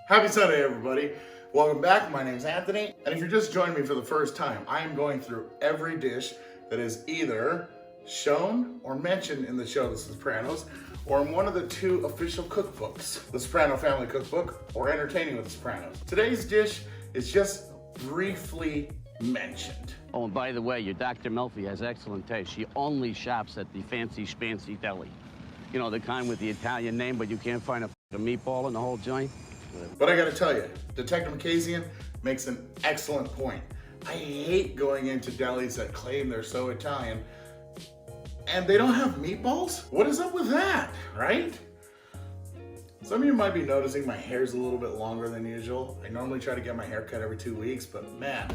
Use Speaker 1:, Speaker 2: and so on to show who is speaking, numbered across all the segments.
Speaker 1: Happy Sunday, everybody. Welcome back. My name's Anthony, and if you're just joining me for the first time, I am going through every dish that is either shown or mentioned in the show The Sopranos, or in one of the two official cookbooks, The Soprano Family Cookbook or Entertaining with the Sopranos. Today's dish is just briefly mentioned.
Speaker 2: Oh, and by the way, your Dr. Melfi has excellent taste. She only shops at the fancy schmancy deli. You know, the kind with the Italian name, but you can't find a meatball in the whole joint.
Speaker 1: But I gotta tell you, Detective Makazian makes an excellent point. I hate going into delis that claim they're so Italian and they don't have meatballs? What is up with that, right? Some of you might be noticing my hair's a little bit longer than usual. I normally try to get my hair cut every 2 weeks, but man,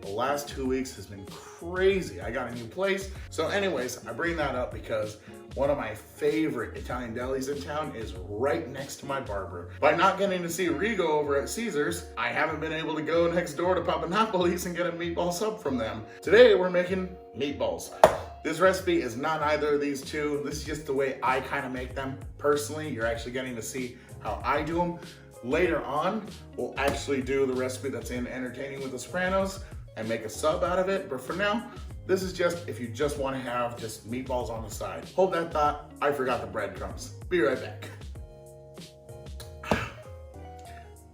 Speaker 1: the last 2 weeks has been crazy. I got a new place. So anyways, I bring that up because one of my favorite Italian delis in town is right next to my barber. By not getting to see Rigo over at Caesar's, I haven't been able to go next door to Papanopoulos and get a meatball sub from them. Today we're making meatballs. This recipe is not either of these two. This is just the way I kind of make them personally. You're actually getting to see how I do them. Later on, we'll actually do the recipe that's in Entertaining with the Sopranos and make a sub out of it. But for now, this is just if you just want to have just meatballs on the side. Hold that thought. I forgot the breadcrumbs. Be right back.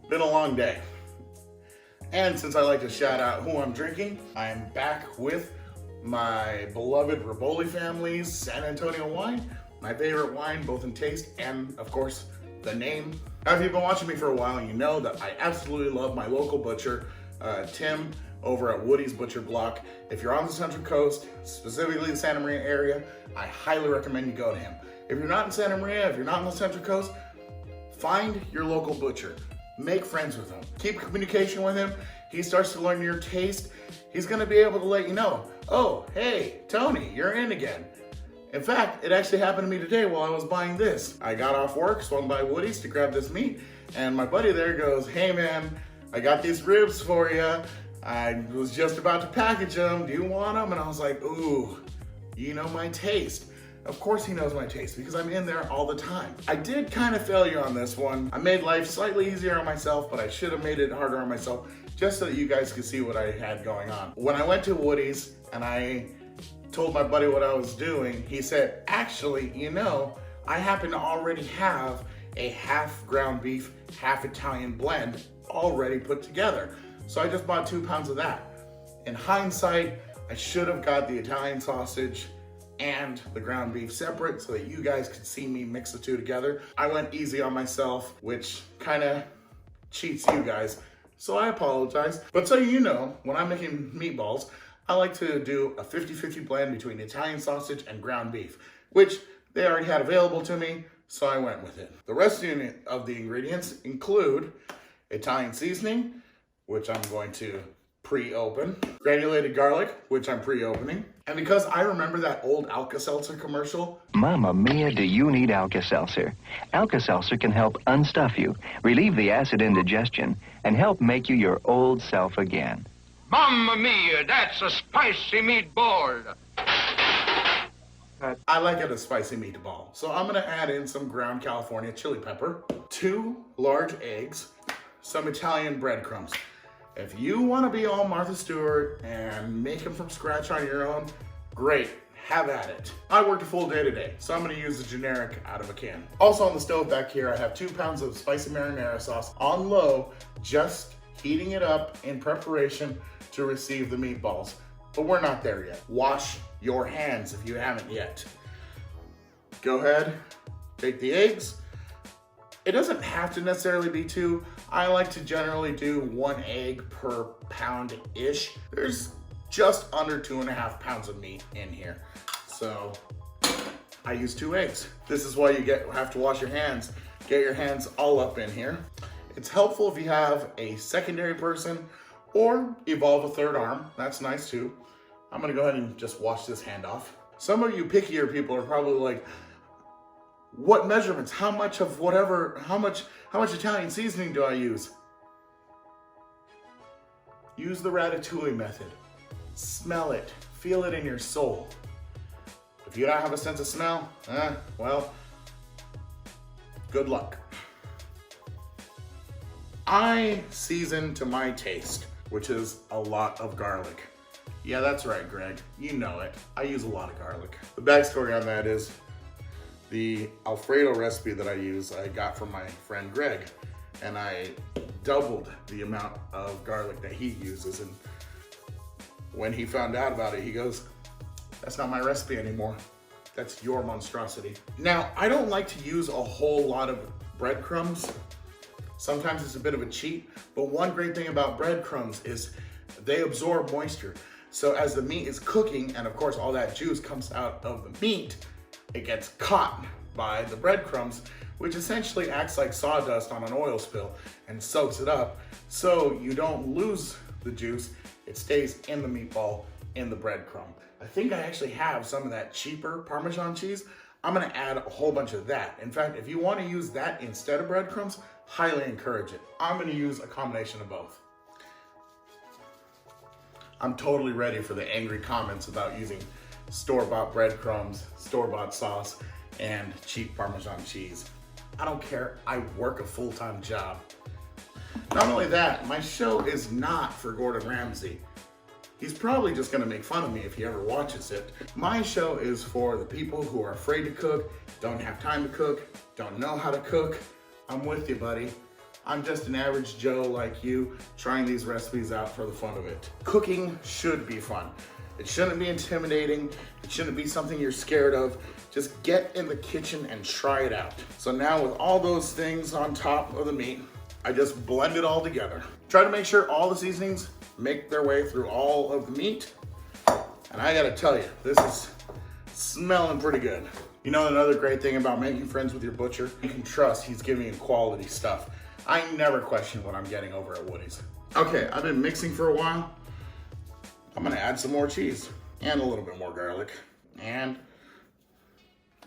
Speaker 1: Been a long day. And since I like to shout out who I'm drinking, I am back with my beloved Riboli family's San Antonio wine. My favorite wine, both in taste and, of course, the name. Now, if you've been watching me for a while, you know that I absolutely love my local butcher, Tim, over at Woody's Butcher Block. If you're on the Central Coast, specifically the Santa Maria area, I highly recommend you go to him. If you're not in Santa Maria, if you're not on the Central Coast, find your local butcher. Make friends with him. Keep communication with him. He starts to learn your taste. He's gonna be able to let you know, oh, hey, Tony, you're in again. In fact, it actually happened to me today while I was buying this. I got off work, swung by Woody's to grab this meat, and my buddy there goes, hey man, I got these ribs for you. I was just about to package them. Do you want them? And I was like, ooh, you know my taste. Of course he knows my taste because I'm in there all the time. I did kind of fail you on this one. I made life slightly easier on myself, but I should have made it harder on myself just so that you guys could see what I had going on. When I went to Woody's and I told my buddy what I was doing, he said, actually, you know, I happen to already have a half ground beef, half Italian blend already put together. So I just bought 2 pounds of that. In hindsight, I should have got the Italian sausage and the ground beef separate so that you guys could see me mix the two together. I went easy on myself, which kind of cheats you guys. So I apologize. But so you know, when I'm making meatballs, I like to do a 50-50 blend between Italian sausage and ground beef, which they already had available to me, so I went with it. The rest of the ingredients include Italian seasoning, which I'm going to pre-open, granulated garlic, which I'm pre-opening, and because I remember that old Alka-Seltzer commercial.
Speaker 3: Mamma mia, do you need Alka-Seltzer? Alka-Seltzer can help unstuff you, relieve the acid indigestion, and help make you your old self again.
Speaker 4: Mamma mia, that's a spicy meatball.
Speaker 1: I like it a spicy meatball, so I'm gonna add in some ground California chili pepper, 2 large eggs, some Italian breadcrumbs. If you want to be all Martha Stewart and make them from scratch on your own, great, have at it. I worked a full day today, so I'm going to use the generic out of a can. Also on the stove back here, I have 2 pounds of spicy marinara sauce on low, just heating it up in preparation to receive the meatballs. But we're not there yet. Wash your hands if you haven't yet. Go ahead, take the eggs. It doesn't have to necessarily be 2. I like to generally do 1 egg per pound-ish. There's just under 2.5 pounds of meat in here. So I use 2 eggs. This is why you have to wash your hands. Get your hands all up in here. It's helpful if you have a secondary person or evolve a 3rd arm. That's nice too. I'm gonna go ahead and just wash this hand off. Some of you pickier people are probably like, what measurements? How much of whatever, how much Italian seasoning do I use? Use the ratatouille method. Smell it, feel it in your soul. If you don't have a sense of smell, well, good luck. I season to my taste, which is a lot of garlic. Yeah, that's right, Greg. You know it. I use a lot of garlic. The backstory on that is the Alfredo recipe that I use, I got from my friend Greg, and I doubled the amount of garlic that he uses. And when he found out about it, he goes, "That's not my recipe anymore. That's your monstrosity." Now, I don't like to use a whole lot of breadcrumbs. Sometimes it's a bit of a cheat, but one great thing about breadcrumbs is they absorb moisture. So as the meat is cooking, and of course all that juice comes out of the meat, it gets caught by the breadcrumbs, which essentially acts like sawdust on an oil spill and soaks it up. So you don't lose the juice, it stays in the meatball, in the breadcrumb. I think I actually have some of that cheaper Parmesan cheese. I'm gonna add a whole bunch of that. In fact, if you wanna use that instead of breadcrumbs, highly encourage it. I'm gonna use a combination of both. I'm totally ready for the angry comments about using store-bought breadcrumbs, store-bought sauce, and cheap Parmesan cheese. I don't care, I work a full-time job. Not only that, my show is not for Gordon Ramsay. He's probably just gonna make fun of me if he ever watches it. My show is for the people who are afraid to cook, don't have time to cook, don't know how to cook. I'm with you, buddy. I'm just an average Joe like you, trying these recipes out for the fun of it. Cooking should be fun. It shouldn't be intimidating. It shouldn't be something you're scared of. Just get in the kitchen and try it out. So now with all those things on top of the meat, I just blend it all together. Try to make sure all the seasonings make their way through all of the meat. And I gotta tell you, this is smelling pretty good. You know another great thing about making friends with your butcher? You can trust he's giving you quality stuff. I never question what I'm getting over at Woody's. Okay, I've been mixing for a while. I'm gonna add some more cheese and a little bit more garlic. And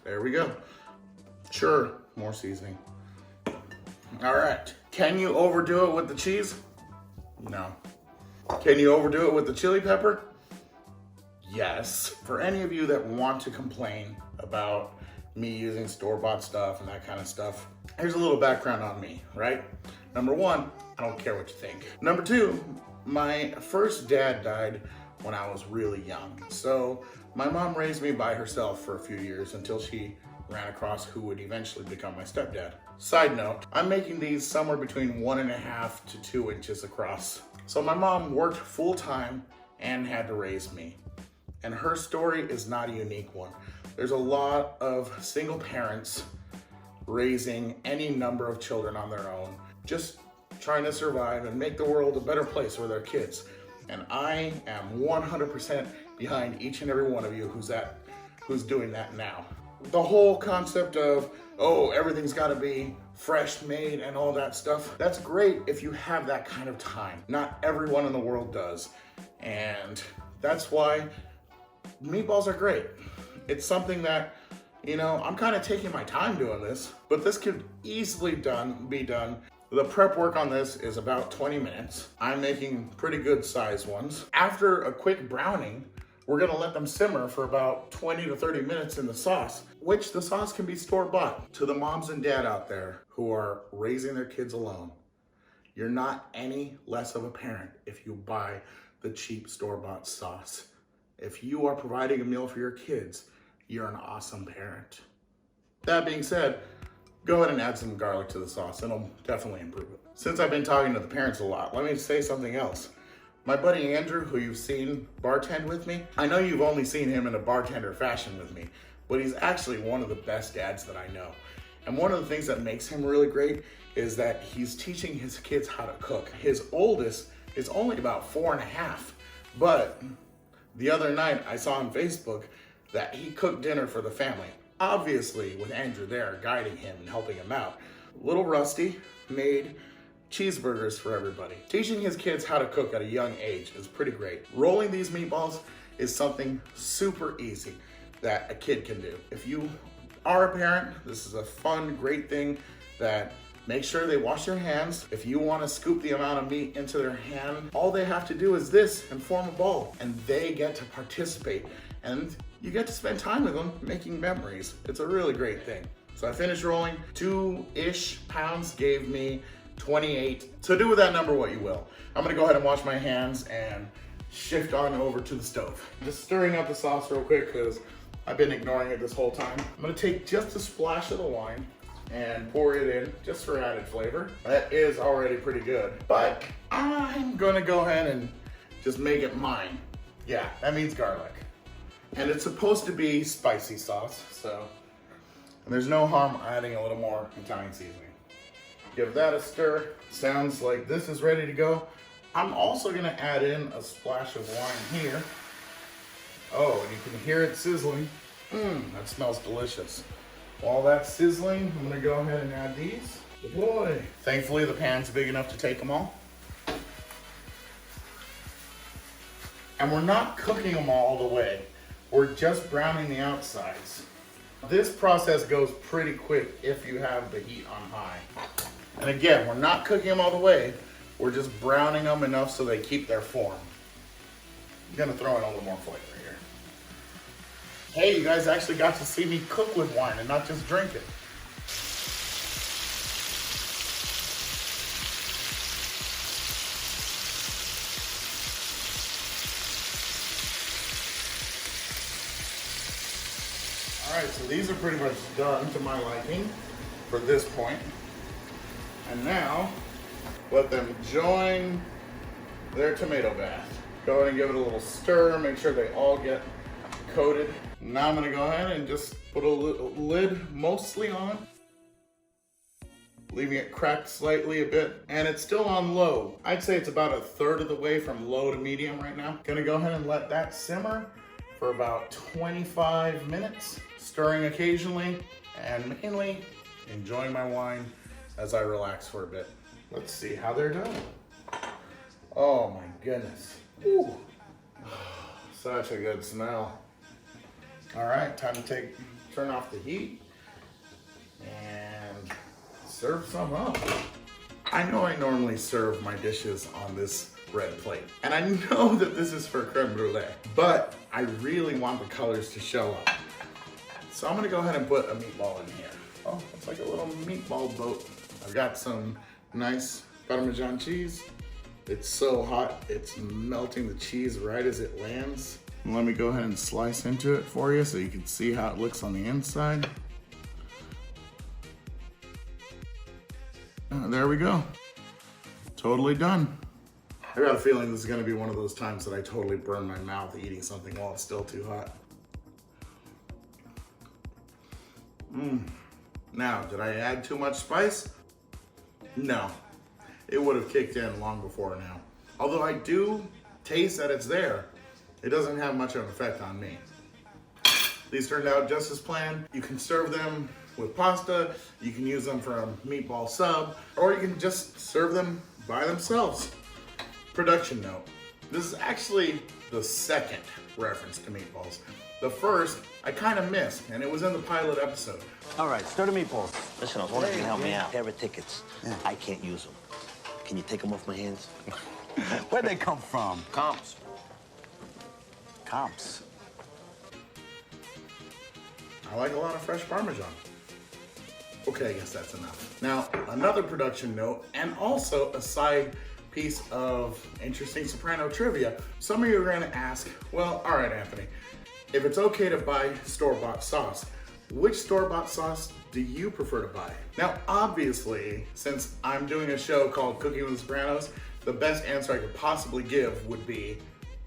Speaker 1: there we go. Sure, more seasoning. All right, can you overdo it with the cheese? No. Can you overdo it with the chili pepper? Yes. For any of you that want to complain about me using store-bought stuff and that kind of stuff, here's a little background on me, right? Number one, I don't care what you think. Number two, my first dad died when I was really young. So my mom raised me by herself for a few years until she ran across who would eventually become my stepdad. Side note, I'm making these somewhere between 1.5 to 2 inches across. So my mom worked full time and had to raise me. And her story is not a unique one. There's a lot of single parents raising any number of children on their own, just trying to survive and make the world a better place for their kids. And I am 100% behind each and every one of you who's doing that now. The whole concept of, oh, everything's gotta be fresh made and all that stuff, that's great if you have that kind of time. Not everyone in the world does. And that's why meatballs are great. It's something that, you know, I'm kind of taking my time doing this, but this could easily be done. The prep work on this is about 20 minutes. I'm making pretty good size ones. After a quick browning, we're gonna let them simmer for about 20 to 30 minutes in the sauce, which the sauce can be store-bought. To the moms and dad out there who are raising their kids alone, you're not any less of a parent if you buy the cheap store-bought sauce. If you are providing a meal for your kids, you're an awesome parent. That being said, go ahead and add some garlic to the sauce. It'll definitely improve it. Since I've been talking to the parents a lot, let me say something else. My buddy Andrew, who you've seen bartend with me, I know you've only seen him in a bartender fashion with me, but he's actually one of the best dads that I know. And one of the things that makes him really great is that he's teaching his kids how to cook. His oldest is only about 4.5, but the other night I saw on Facebook that he cooked dinner for the family. Obviously, with Andrew there guiding him and helping him out. Little Rusty made cheeseburgers for everybody. Teaching his kids how to cook at a young age is pretty great. Rolling these meatballs is something super easy that a kid can do. If you are a parent, this is a fun, great thing that make sure they wash their hands. If you want to scoop the amount of meat into their hand, all they have to do is this and form a ball, and they get to participate. And you get to spend time with them making memories. It's a really great thing. So I finished rolling. 2-ish pounds gave me 28. So do with that number what you will. I'm gonna go ahead and wash my hands and shift on over to the stove. Just stirring up the sauce real quick because I've been ignoring it this whole time. I'm gonna take just a splash of the wine and pour it in just for added flavor. That is already pretty good, but I'm gonna go ahead and just make it mine. Yeah, that means garlic. And it's supposed to be spicy sauce, so there's no harm adding a little more Italian seasoning. Give that a stir. Sounds like this is ready to go. I'm also gonna add in a splash of wine here. Oh, and you can hear it sizzling. That smells delicious. While that's sizzling, I'm gonna go ahead and add these. Boy, thankfully the pan's big enough to take them all. And we're not cooking them all the way. We're just browning the outsides. This process goes pretty quick if you have the heat on high. And again, we're not cooking them all the way. We're just browning them enough so they keep their form. I'm gonna throw in a little more flavor here. Hey, you guys actually got to see me cook with wine and not just drink it. All right, so these are pretty much done to my liking for this point. And now, let them join their tomato bath. Go ahead and give it a little stir, make sure they all get coated. Now I'm gonna go ahead and just put a lid mostly on, leaving it cracked slightly a bit, and it's still on low. I'd say it's about a third of the way from low to medium right now. Gonna go ahead and let that simmer for about 25 minutes, stirring occasionally, and mainly enjoying my wine as I relax for a bit. Let's see how they're done. Oh my goodness. Ooh. Such a good smell. All right, time to turn off the heat and serve some up. I know I normally serve my dishes on this red plate, and I know that this is for creme brulee, but I really want the colors to show up. So I'm gonna go ahead and put a meatball in here. Oh, it's like a little meatball boat. I've got some nice Parmesan cheese. It's so hot, it's melting the cheese right as it lands. Let me go ahead and slice into it for you so you can see how it looks on the inside. There we go. Totally done. I got a feeling this is gonna be one of those times that I totally burn my mouth eating something while it's still too hot. Now, did I add too much spice? No, it would have kicked in long before now. Although I do taste that it's there, it doesn't have much of an effect on me. These turned out just as planned. You can serve them with pasta, you can use them for a meatball sub, or you can just serve them by themselves. Production note, this is actually the second reference to meatballs. The first, I kind of missed, and it was in the pilot episode.
Speaker 5: All right, stir the meatballs.
Speaker 6: Listen, I was wondering if you can help me out. Pair of tickets. I can't use them. Can you take them off my hands?
Speaker 5: Where'd they come from?
Speaker 6: Comps.
Speaker 5: Comps.
Speaker 1: I like a lot of fresh Parmesan. Okay, I guess that's enough. Now, another production note, and also a side piece of interesting Soprano trivia. Some of you are gonna ask, well, all right, Anthony, if it's okay to buy store-bought sauce, which store-bought sauce do you prefer to buy? Now, obviously, since I'm doing a show called Cooking with the Sopranos, the best answer I could possibly give would be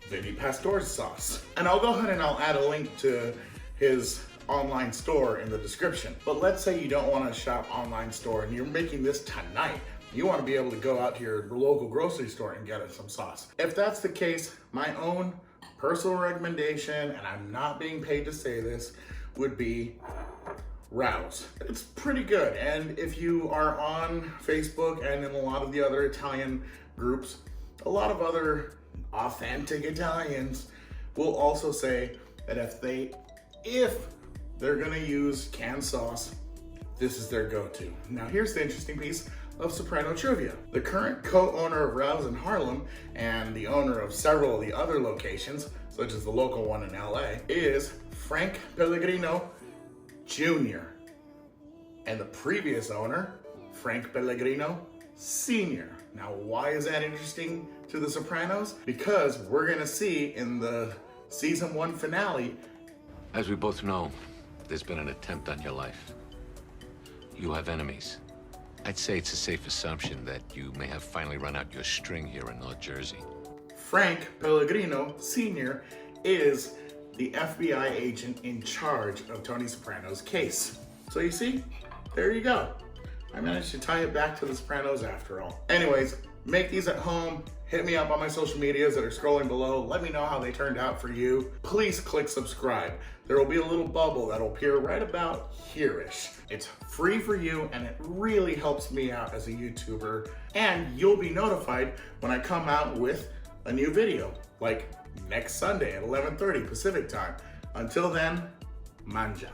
Speaker 1: Vinny Pastore's sauce. And I'll go ahead and I'll add a link to his online store in the description. But let's say you don't want to shop online store and you're making this tonight. You want to be able to go out to your local grocery store and get some sauce. If that's the case, my own personal recommendation, and I'm not being paid to say this, would be Rouse. It's pretty good, and if you are on Facebook and in a lot of the other Italian groups, a lot of other authentic Italians will also say that if they're gonna use canned sauce, this is their go-to. Now here's the interesting piece of Soprano trivia. The current co-owner of Rouse in Harlem and the owner of several of the other locations, such as the local one in LA, is Frank Pellegrino Jr. And the previous owner, Frank Pellegrino Sr. Now, why is that interesting to The Sopranos? Because we're gonna see in the season 1 finale.
Speaker 7: As we both know, there's been an attempt on your life. You have enemies. I'd say it's a safe assumption that you may have finally run out your string here in North Jersey.
Speaker 1: Frank Pellegrino Sr. is the FBI agent in charge of Tony Soprano's case. So you see, there you go. I managed to tie it back to The Sopranos after all. Anyways, make these at home. Hit me up on my social medias that are scrolling below. Let me know how they turned out for you. Please click subscribe. There will be a little bubble that'll appear right about here-ish. It's free for you and it really helps me out as a YouTuber. And you'll be notified when I come out with a new video, like next Sunday at 11:30 Pacific time. Until then, manja.